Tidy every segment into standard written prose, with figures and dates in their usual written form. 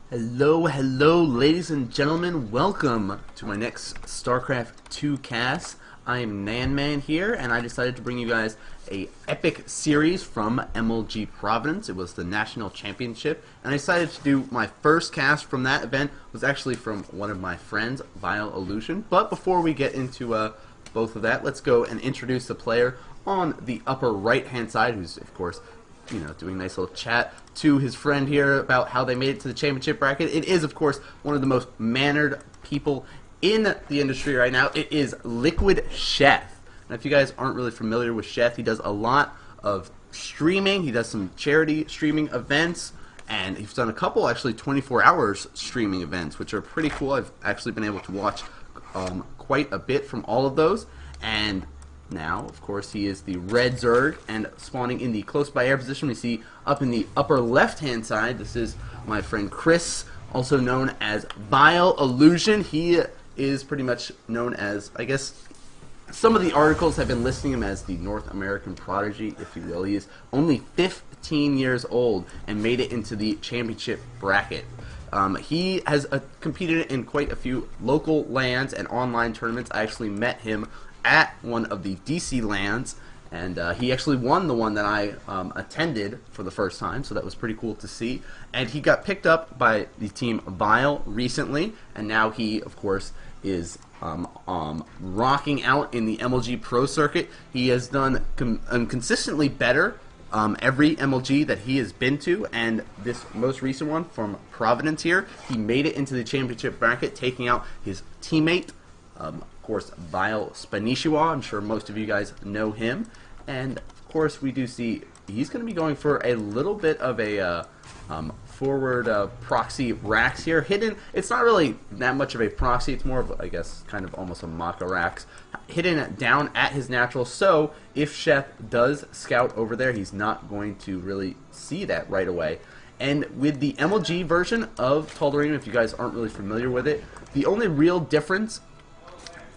Hello, ladies and gentlemen. Welcome to my next StarCraft 2 cast. I am NanMan here, and I decided to bring you guys a epic series from MLG Providence. It was the National Championship, and I decided to do my first cast from that event. It was actually from one of my friends, VileIllusion. But before we get into both of that, let's go and introduce the player on the upper right-hand side, who's, of course, doing a nice little chat to his friend here about how they made it to the championship bracket. It is, of course, one of the most mannered people in the industry right now. It is LiquidSheth. Now, if you guys aren't really familiar with Sheth, he does a lot of streaming. He does some charity streaming events, and he's done a couple, actually, 24 hours streaming events, which are pretty cool. I've actually been able to watch quite a bit from all of those, and now, of course, he is the red Zerg, and spawning in the close by air position we see up in the upper left-hand side. This is my friend Chris, also known as VileIllusion. He is pretty much known as, I guess, some of the articles have been listing him as the North American prodigy, if you will. He is only 15 years old and made it into the championship bracket. He has competed in quite a few local LANs and online tournaments. I actually met him at one of the DC LANs, and he actually won the one that I attended for the first time, so that was pretty cool to see. And he got picked up by the team Vile recently, and now he, of course, is rocking out in the MLG Pro circuit. He has done consistently better every MLG that he has been to, and this most recent one from Providence here, he made it into the championship bracket, taking out his teammate, of course, Vile Spanishiwa. I'm sure most of you guys know him. And, of course, we do see he's going to be going for a little bit of a forward proxy Rax here. Hidden, it's not really that much of a proxy. It's more of, I guess, kind of almost a Maka Rax. Hidden down at his natural, so if Sheth does scout over there, he's not going to really see that right away. And with the MLG version of Tal'darim, if you guys aren't really familiar with it, the only real difference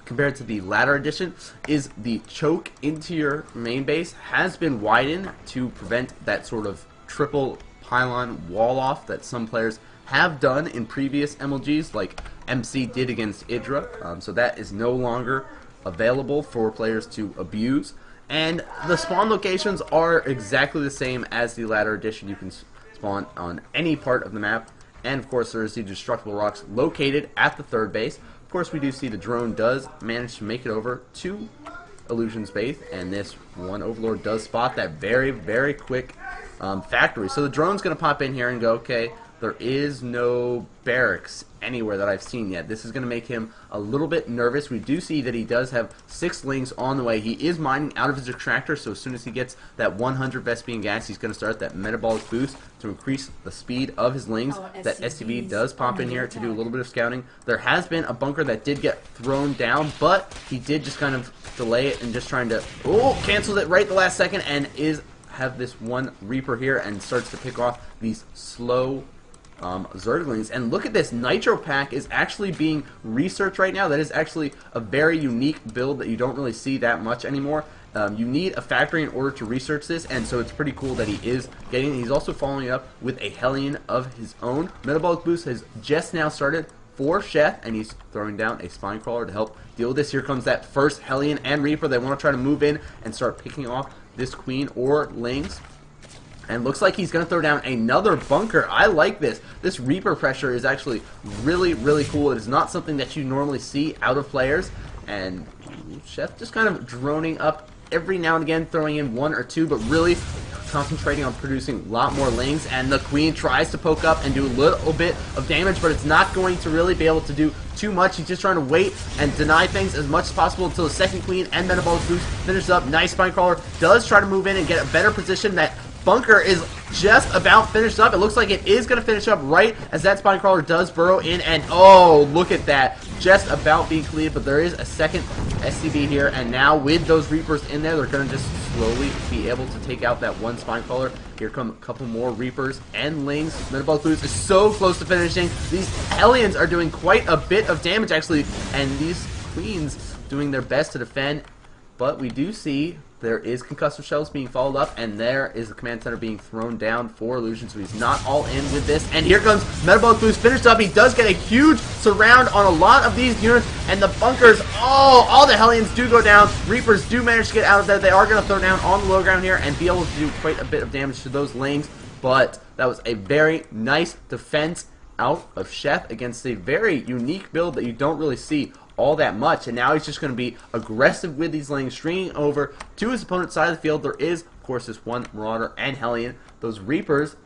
compared to the latter edition is the choke into your main base has been widened to prevent that sort of triple pylon wall off that some players have done in previous MLGs, like MC did against Idra. So that is no longer available for players to abuse. And the spawn locations are exactly the same as the latter edition. You can spawn on any part of the map. And of course there is the destructible rocks located at the third base. Of course, we do see the drone does manage to make it over to Illusion's base, and this one Overlord does spot that very, very quick factory. So the drone's going to pop in here and go, okay, there is no barracks anywhere that I've seen yet. This is going to make him a little bit nervous. We do see that he does have 6 lings on the way. He is mining out of his extractor, so as soon as he gets that 100 Vespian gas, he's going to start that metabolic boost to increase the speed of his lings. That SCV does pop in here to do a little bit of scouting. There has been a bunker that did get thrown down, but he did just kind of delay it and just trying to, cancels it right the last second, and have this one Reaper here and starts to pick off these slow Zerglings. And look at this, Nitro Pack is actually being researched right now. That is actually a very unique build that you don't really see that much anymore. You need a factory in order to research this, and so it's pretty cool that he is getting it. He's also following it up with a Hellion of his own. Metabolic Boost has just now started for Sheth, and he's throwing down a Spinecrawler to help deal with this. Here comes that first Hellion and Reaper. They want to try to move in and start picking off this Queen or Lings. And looks like he's going to throw down another bunker. I like this. This Reaper pressure is actually really, really cool. It is not something that you normally see out of players. And Sheth just kind of droning up every now and again, throwing in 1 or 2, but really concentrating on producing a lot more lings. And the Queen tries to poke up and do a little bit of damage, but it's not going to really be able to do too much. He's just trying to wait and deny things as much as possible until the second Queen and Metabolic Boost finishes up. Nice Spinecrawler does try to move in and get a better position. That bunker is just about finished up. It looks like it is going to finish up right as that Spinecrawler does burrow in, and oh, look at that. Just about being completed, but there is a second SCV here, and now with those Reapers in there, they're going to just slowly be able to take out that one Spinecrawler. Here come a couple more Reapers and Lings. Metabolic Boost is so close to finishing. These Hellions are doing quite a bit of damage, actually, and these Queens doing their best to defend. But we do see there is concussive shells being followed up, and there is the command center being thrown down for Illusion, so he's not all in with this. And here comes Metabolic Boost finished up. He does get a huge surround on a lot of these units, and the bunkers, all the Hellions do go down. Reapers do manage to get out of there. They are going to throw down on the low ground here and be able to do quite a bit of damage to those lings, but that was a very nice defense out of Sheth against a very unique build that you don't really see all that much. And now he's just going to be aggressive with these lings, stringing over to his opponent's side of the field. There is, of course, this one Marauder and Hellion. Those Reapers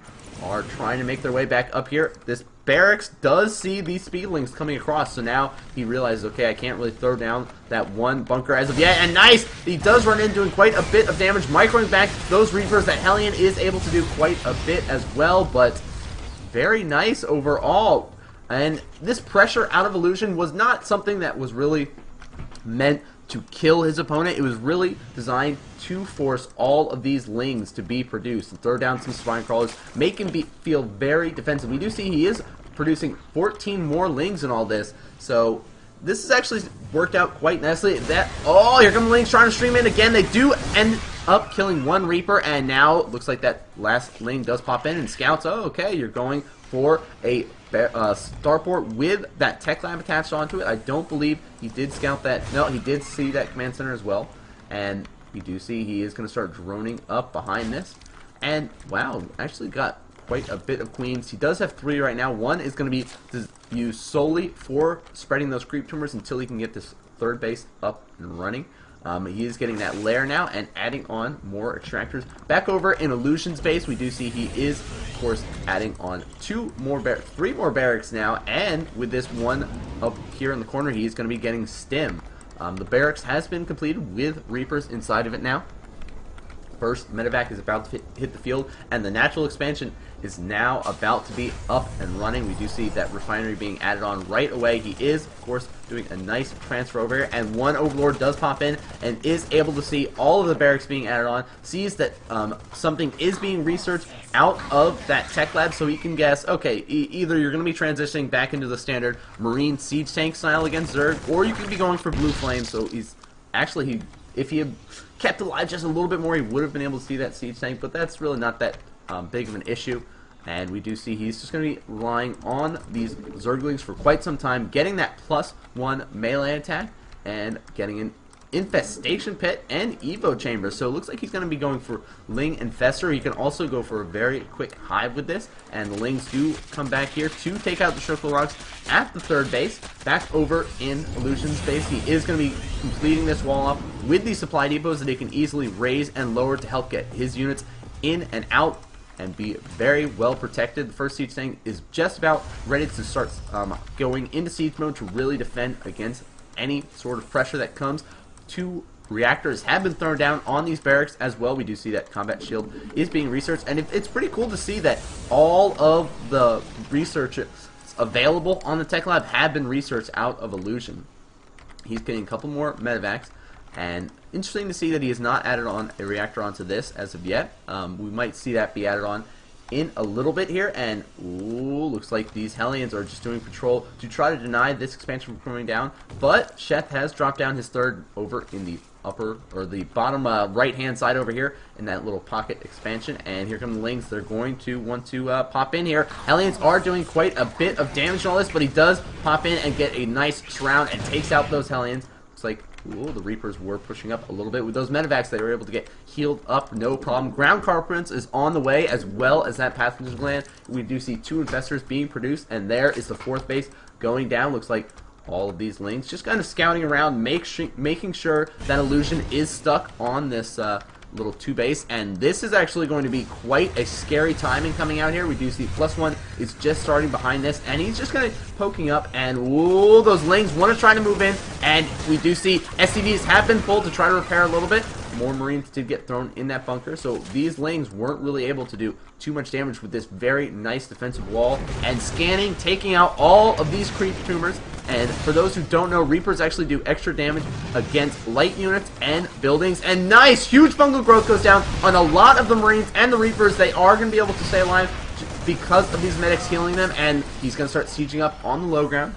are trying to make their way back up here. This Barracks does see these Speedlings coming across, so now he realizes, okay, I can't really throw down that one bunker as of yet. And nice! He does run in, doing quite a bit of damage, microing back those Reapers. That Hellion is able to do quite a bit as well, but very nice overall. And this pressure out of Illusion was not something that was really meant to kill his opponent. It was really designed to force all of these lings to be produced and throw down some spine crawlers, make him feel very defensive. We do see he is producing 14 more lings in all this, so this has actually worked out quite nicely. Here come the lings trying to stream in again. They do end up killing one Reaper, and now it looks like that last ling does pop in and scouts. Oh, okay, you're going for a starport with that tech lab attached onto it. I don't believe he did scout that. No, he did see that command center as well, and you do see he is going to start droning up behind this. And wow, actually got quite a bit of queens. He does have 3 right now. One is going to be used solely for spreading those creep tumors until he can get this third base up and running. He is getting that lair now and adding on more extractors. Back over in Illusion's base, we do see he is, of course, adding on 3 more barracks now, and with this one up here in the corner, he is going to be getting stim. The barracks has been completed with Reapers inside of it now. First medevac is about to hit the field, and the natural expansion is now about to be up and running. We do see that refinery being added on right away. He is, of course, doing a nice transfer over here, and one Overlord does pop in and is able to see all of the barracks being added on, sees that something is being researched out of that tech lab, so he can guess, okay, either you're going to be transitioning back into the standard Marine siege tank style against Zerg, or you could be going for Blue Flame. So he's actually, if he had kept alive just a little bit more, he would have been able to see that siege tank, but that's really not that big of an issue. And we do see he's just going to be relying on these Zerglings for quite some time, getting that +1 melee attack and getting an Infestation Pit and Evo Chamber. So it looks like he's going to be going for Ling Infestor. He can also go for a very quick Hive with this, and the Lings do come back here to take out the Circle Rocks at the third base. Back over in Illusion's base, he is going to be completing this wall up with these supply depots that he can easily raise and lower to help get his units in and out and be very well protected. The first siege tank is just about ready to start going into siege mode to really defend against any sort of pressure that comes. 2 reactors have been thrown down on these barracks as well. We do see that combat shield is being researched, and it's pretty cool to see that all of the research available on the tech lab have been researched out of Illusion. He's getting a couple more medevacs, and interesting to see that he has not added on a reactor onto this as of yet. We might see that be added on in a little bit here, and ooh, looks like these Hellions are just doing patrol to try to deny this expansion from coming down. But Sheth has dropped down his third over in the upper, or the bottom right hand side over here in that little pocket expansion, and here come the Lings. They're going to want to pop in here. Hellions are doing quite a bit of damage on all this, but he does pop in and get a nice surround and takes out those Hellions. Looks like ooh, the Reapers were pushing up a little bit. With those medevacs, they were able to get healed up, no problem. Ground Carprints is on the way, as well as that Passenger's Gland. We do see 2 Infestors being produced, and there is the 4th base going down. Looks like all of these Lings just kind of scouting around, making sure that Illusion is stuck on this little 2 base, and this is actually going to be quite a scary timing coming out here. We do see +1 is just starting behind this, and he's just kind of poking up, and whoa, those Lings want to try to move in, and we do see SCVs have been pulled to try to repair a little bit. More Marines did get thrown in that bunker, so these Lings weren't really able to do too much damage with this very nice defensive wall, and scanning, taking out all of these creep tumors. And for those who don't know, Reapers actually do extra damage against light units and buildings. And nice! Huge fungal growth goes down on a lot of the Marines and the Reapers. They are going to be able to stay alive because of these medics healing them. And he's going to start sieging up on the low ground.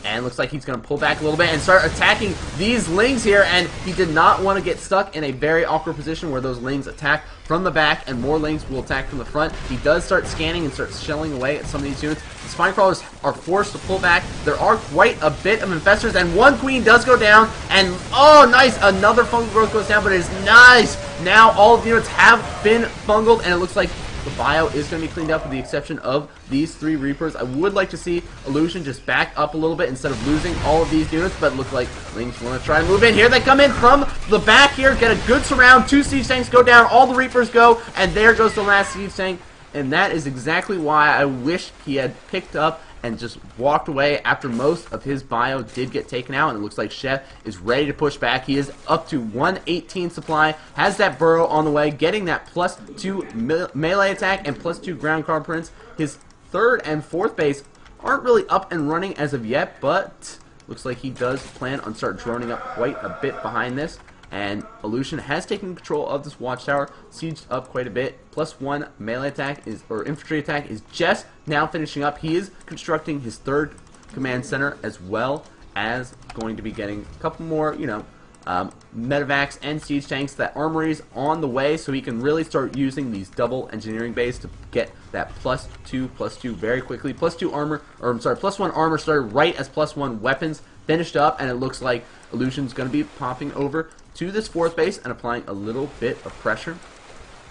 And looks like he's going to pull back a little bit and start attacking these Lings here. And he did not want to get stuck in a very awkward position where those Lings attack from the back and more Lings will attack from the front. He does start scanning and starts shelling away at some of these units. The Spine Crawlers are forced to pull back. There are quite a bit of Infestors, and one Queen does go down. And, oh, nice! Another Fungal Growth goes down, but it is nice! Now all of the units have been fungled, and it looks like the bio is going to be cleaned up with the exception of these 3 Reapers. I would like to see Illusion just back up a little bit instead of losing all of these units, but it looks like Lings want to try to move in. Here they come in from the back here, get a good surround. 2 Siege Tanks go down, all the Reapers go, and there goes the last Siege Tank. And that is exactly why I wish he had picked up and just walked away after most of his bio did get taken out. And it looks like Sheth is ready to push back. He is up to 118 supply, has that burrow on the way, getting that +2 melee attack and +2 ground confidence. His 3rd and 4th base aren't really up and running as of yet, but looks like he does plan on start droning up quite a bit behind this. And Illusion has taken control of this watchtower, sieged up quite a bit. +1 melee attack or infantry attack is just now finishing up. He is constructing his 3rd command center as well as going to be getting a couple more, medevacs and siege tanks. That armory's on the way, so he can really start using these double engineering bays to get that +2/+2 very quickly. +2 armor, or I'm sorry, +1 armor started right as +1 weapons finished up, and it looks like Illusion's going to be popping over to this 4th base and applying a little bit of pressure.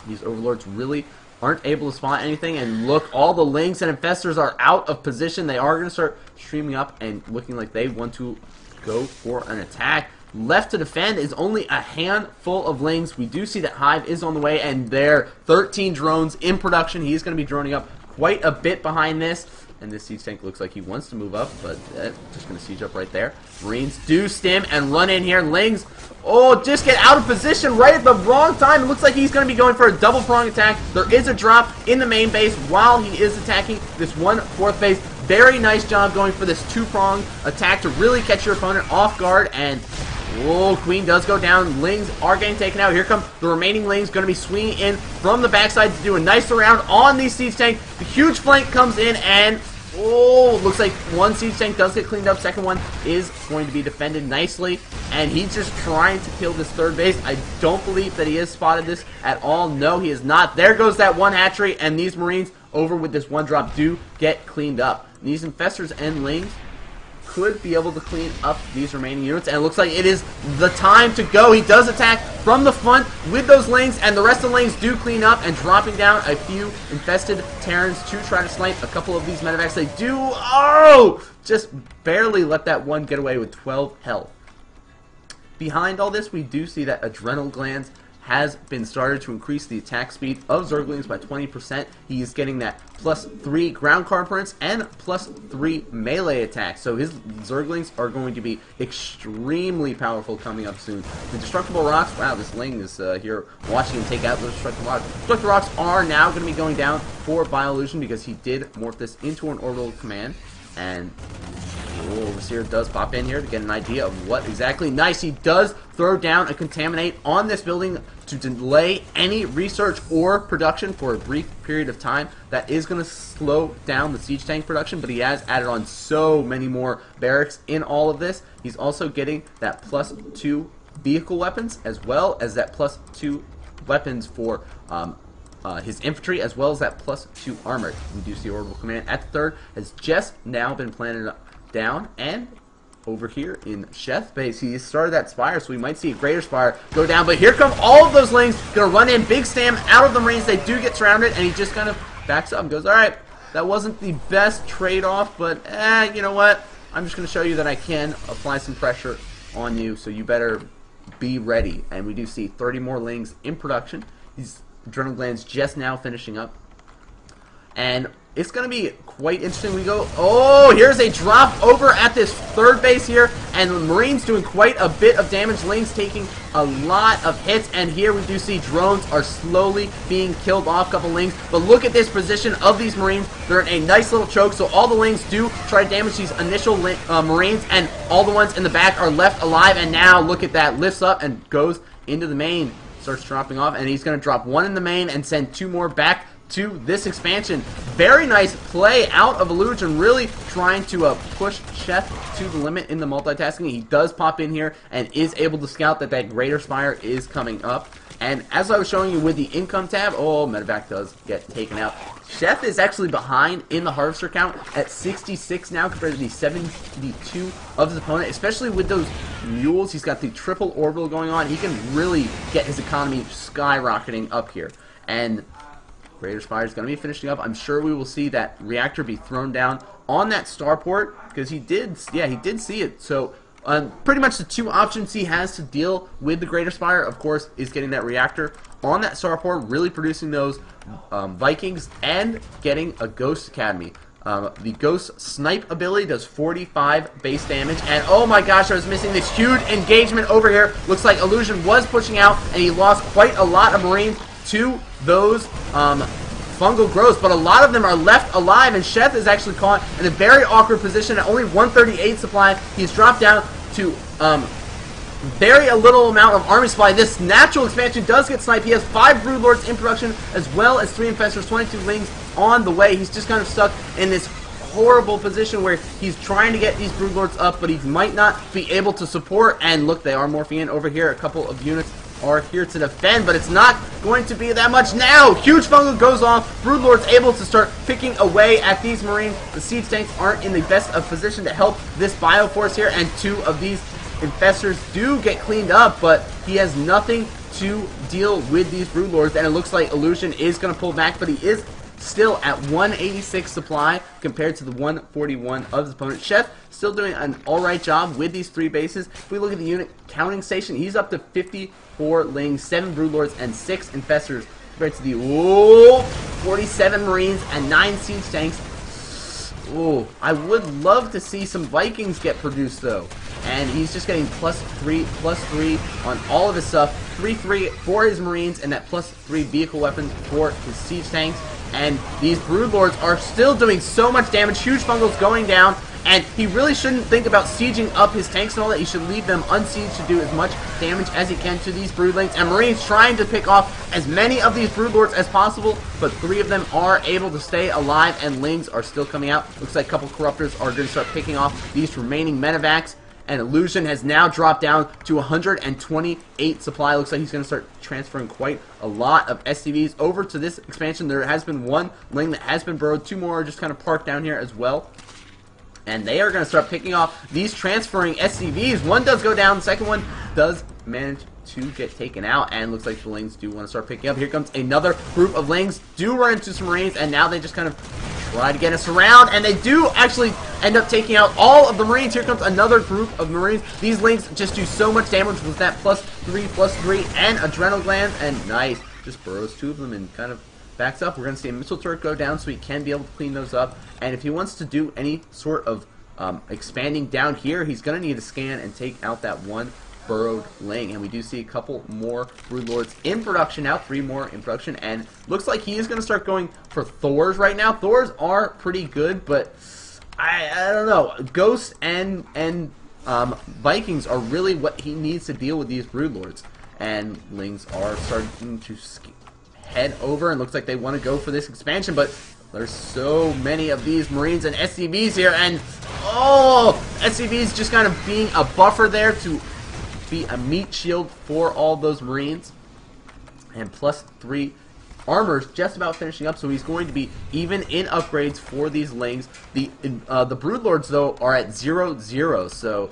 These Overlords really aren't able to spot anything, and look, all the Lings and Infestors are out of position. They are going to start streaming up and looking like they want to go for an attack. Left to defend is only a handful of Lings. We do see that Hive is on the way, and there, 13 drones in production. He's going to be droning up quite a bit behind this. And this siege tank looks like he wants to move up, but just going to siege up right there. Marines do stim and run in here. Lings, oh, just get out of position right at the wrong time. It looks like he's going to be going for a double prong attack. There is a drop in the main base while he is attacking this 1/4 base. Very nice job going for this 2-prong attack to really catch your opponent off guard. And oh, Queen does go down. Lings are getting taken out. Here come the remaining Lings, going to be swinging in from the backside to do a nice surround on these siege tanks. The huge flank comes in, and oh, looks like 1 siege tank does get cleaned up. 2nd one is going to be defended nicely, and he's just trying to kill this 3rd base. I don't believe that he has spotted this at all. No, he is not. There goes that 1 hatchery, and these Marines over with this 1 drop do get cleaned up. These Infestors and Lings could be able to clean up these remaining units, and it looks like it is the time to go. He does attack from the front with those Lings, and the rest of the Lings do clean up and dropping down a few infested Terrans to try to snipe a couple of these medevacs. They do, oh, just barely let that 1 get away with 12 health. Behind all this, we do see that Adrenal Glands has been started to increase the attack speed of Zerglings by 20%. He is getting that +3 ground confidence and +3 melee attack. So his Zerglings are going to be extremely powerful coming up soon. The Destructible Rocks, wow, this Ling is here watching him take out those Destructible Rocks. Destructible Rocks are now going to be going down for VileIllusion because he did morph this into an orbital command. And Overseer does pop in here to get an idea of what exactly. Nice, he does throw down a Contaminate on this building to delay any research or production for a brief period of time. That is going to slow down the siege tank production, but he has added on so many more barracks in all of this. He's also getting that +2 vehicle weapons as well as that +2 weapons for his infantry, as well as that +2 armor. We do see Orbital Command at the 3rd has just now been planted down, and over here in Sheth base, he started that Spire, so we might see a Greater Spire go down, but here come all of those Lings, gonna run in, big stam out of the Marines. They do get surrounded, and he just kind of backs up and goes, alright, that wasn't the best trade-off, but you know what, I'm just gonna show you that I can apply some pressure on you, so you better be ready. And we do see 30 more Lings in production. These Adrenal Glands just now finishing up, and it's going to be quite interesting. We go, oh, here's a drop over at this 3rd base here, and the Marines doing quite a bit of damage. Lings taking a lot of hits, and here we do see drones are slowly being killed off. Couple Lings, but look at this position of these Marines. They're in a nice little choke, so all the Lings do try to damage these initial Marines, and all the ones in the back are left alive, and now look at that, lifts up and goes into the main. Starts dropping off, and he's going to drop 1 in the main and send 2 more back to this expansion. Very nice play out of Illusion, really trying to push Sheth to the limit in the multitasking. He does pop in here and is able to scout that Greater Spire is coming up. And as I was showing you with the income tab, oh, medevac does get taken out. Sheth is actually behind in the harvester count at 66 now compared to the 72 of his opponent, especially with those mules. He's got the triple orbital going on. He can really get his economy skyrocketing up here. And Greater Spire is going to be finishing up. I'm sure we will see that reactor be thrown down on that starport because he did see it. So pretty much the two options he has to deal with the Greater Spire, of course, is getting that reactor on that starport, really producing those Vikings, and getting a Ghost Academy. The Ghost Snipe ability does 45 base damage, and oh my gosh, I was missing this huge engagement over here. Looks like Illusion was pushing out, and he lost quite a lot of Marines to those fungal growths, but a lot of them are left alive, and Sheth is actually caught in a very awkward position at only 138 supply. He's dropped down to very a little amount of army supply. This natural expansion does get sniped. He has 5 Broodlords in production, as well as 3 Infestors, 22 Lings on the way. He's just kind of stuck in this horrible position where he's trying to get these Broodlords up, but he might not be able to support. And look, they are morphing in over here. A couple of units are here to defend, but it's not going to be that much now. Huge fungal goes off. Broodlord's able to start picking away at these Marines. The siege tanks aren't in the best of position to help this Bioforce here, and 2 of these Infestors do get cleaned up, but he has nothing to deal with these Broodlords, and it looks like Illusion is going to pull back, but he is still at 186 supply compared to the 141 of his opponent. Sheth still doing an alright job with these 3 bases. If we look at the unit counting station, he's up to 54 Lings, 7 Broodlords, and 6 Infestors compared to the 47 Marines and 9 siege tanks. Oh, I would love to see some Vikings get produced though. And he's just getting +3 on all of his stuff. 3/3 for his Marines, and that +3 vehicle weapons for his siege tanks. And these Broodlords are still doing so much damage. Huge fungals going down. And he really shouldn't think about sieging up his tanks and all that. He should leave them unsieged to do as much damage as he can to these Broodlings. And Marines trying to pick off as many of these Broodlords as possible, but 3 of them are able to stay alive, and Lings are still coming out. Looks like a couple Corruptors are going to start picking off these remaining medevacs. And Illusion has now dropped down to 128 supply. Looks like he's going to start transferring quite a lot of SCVs over to this expansion. There has been 1 Ling that has been burrowed. 2 more are just kind of parked down here as well. And they are going to start picking off these transferring SCVs. 1 does go down. The second one does manage to get taken out. And looks like the Lings do want to start picking up. Here comes another group of Lings. Do run into some Marines. And now they just kind of try to get us around. And they do actually end up taking out all of the Marines. Here comes another group of Marines. These Lings just do so much damage with that +3/+3 and Adrenal Glands. And nice. Just burrows 2 of them and kind of backs up. We're going to see a missile turret go down so he can be able to clean those up. And if he wants to do any sort of expanding down here, he's going to need to scan and take out that 1 burrowed Ling. And we do see a couple more Broodlords in production now, 3 more in production. And looks like he is going to start going for Thors right now. Thors are pretty good, but I don't know. Ghosts and Vikings are really what he needs to deal with these Broodlords. And Lings are starting to head over, and looks like they want to go for this expansion, but there's so many of these Marines and SCVs here, and SCVs just kind of being a buffer there to be a meat shield for all those Marines. And +3 armor's just about finishing up, so he's going to be even in upgrades for these Lings. The Broodlords though are at 0/0, so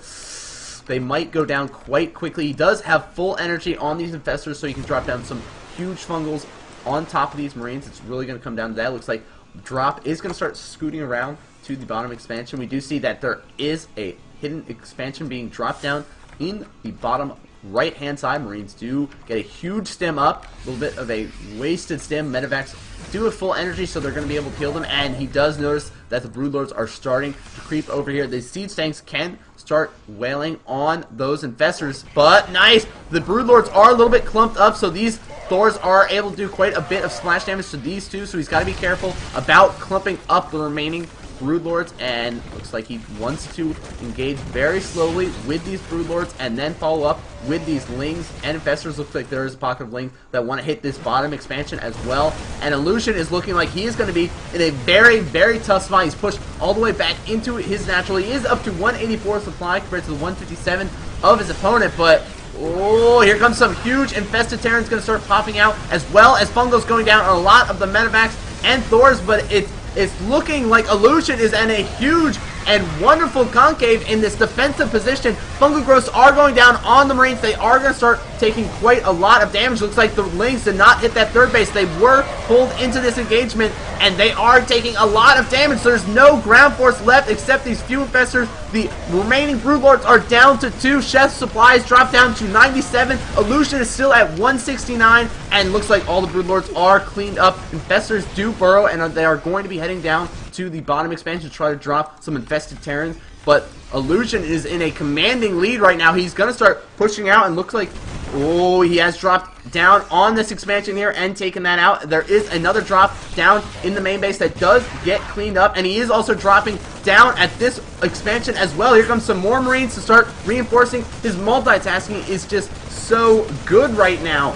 they might go down quite quickly. He does have full energy on these Infestors, so he can drop down some huge fungals on top of these Marines. It's really going to come down to that. Looks like drop is going to start scooting around to the bottom expansion. We do see that there is a hidden expansion being dropped down in the bottom right hand side. Marines do get a huge stem up, a little bit of a wasted stem. Medevacs do have full energy, so they're going to be able to heal them, and he does notice that the Broodlords are starting to creep over here. The siege tanks can start wailing on those Infestors, but nice! The Broodlords are a little bit clumped up, so these Thors are able to do quite a bit of splash damage to these 2, so he's got to be careful about clumping up the remaining Broodlords, and looks like he wants to engage very slowly with these Broodlords and then follow up with these Lings and Infestors. Looks like there is a pocket of Lings that want to hit this bottom expansion as well. And Illusion is looking like he is going to be in a very, very tough spot. He's pushed all the way back into his natural. He is up to 184 supply compared to the 157 of his opponent, but oh, here comes some huge infested Terrans going to start popping out, as well as Fungo's going down on a lot of the Medivacs and Thors, but it's looking like Illusion is in a huge and wonderful concave in this defensive position. Fungal Growths are going down on the Marines. They are going to start taking quite a lot of damage. Looks like the Lings did not hit that third base. They were pulled into this engagement, and they are taking a lot of damage. There's no ground force left except these few Infestors. The remaining Broodlords are down to 2. Sheth's supplies drop down to 97. Illusion is still at 169, and looks like all the Broodlords are cleaned up. Infestors do burrow, and they are going to be heading down to the bottom expansion to try to drop some infested Terrans, but Illusion is in a commanding lead right now. He's going to start pushing out, and looks like, oh, he has dropped down on this expansion here and taken that out. There is another drop down in the main base that does get cleaned up, and he is also dropping down at this expansion as well. Here comes some more Marines to start reinforcing. His multitasking is just so good right now.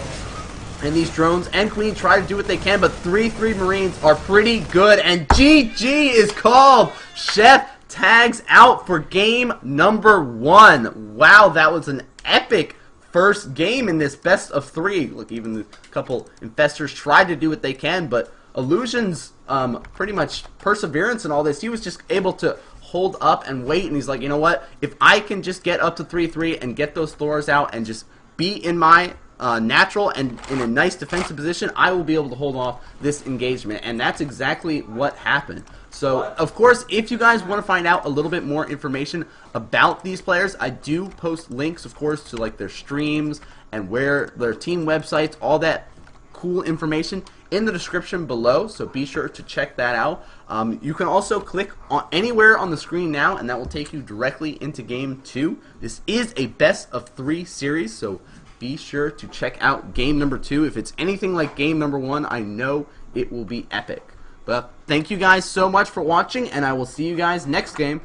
And these drones and Queen try to do what they can, but 3-3 Marines are pretty good, and GG is called. Sheth tags out for game number 1. Wow, that was an epic first game in this best of 3. Look, even the couple Infestors tried to do what they can, but Illusion's pretty much perseverance and all this, he was just able to hold up and wait, and he's like, you know what, if I can just get up to 3-3 and get those Thors out and just be in my natural and in a nice defensive position, I will be able to hold off this engagement, and that's exactly what happened. So, of course, if you guys want to find out a little bit more information about these players, I do post links, of course, to like their streams and where their team websites, all that cool information in the description below, so be sure to check that out. You can also click on anywhere on the screen now, and that will take you directly into game 2. This is a best of 3 series, so be sure to check out game number 2. If it's anything like game number 1, I know it will be epic. But thank you guys so much for watching, and I will see you guys next game.